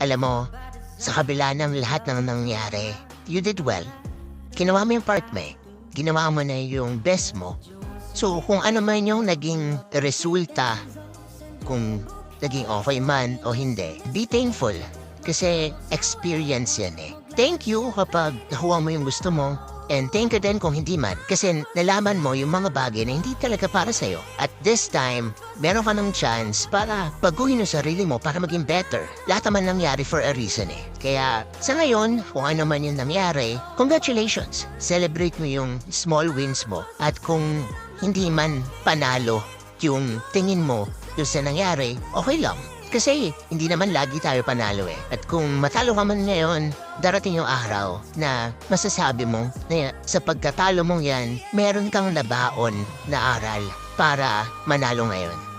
Alam mo, sa kabila ng lahat ng nangyari, you did well. Ginawa mo yung part mo eh. Ginawa mo na yung best mo. So, kung ano man yung naging resulta, kung naging okay man o hindi, be thankful. Kasi experience yan eh. Thank you kapag nakuha mo yung gusto mo. And thank you din kung hindi man. Kasi nalaman mo yung mga bagay na hindi talaga para sa'yo. At this time, meron ka ng chance para baguhin yung sarili mo para maging better. Lahat naman nangyari for a reason eh. Kaya sa ngayon, kung ano man yung nangyari, congratulations! Celebrate mo yung small wins mo. At kung hindi man panalo yung tingin mo yung sa nangyari, okay lang. Kasi hindi naman lagi tayo panalo eh. At kung matalo ka man ngayon, darating yung araw na masasabi mo na sa pagkatalo mong yan, meron kang nabaon na aral para manalo ngayon.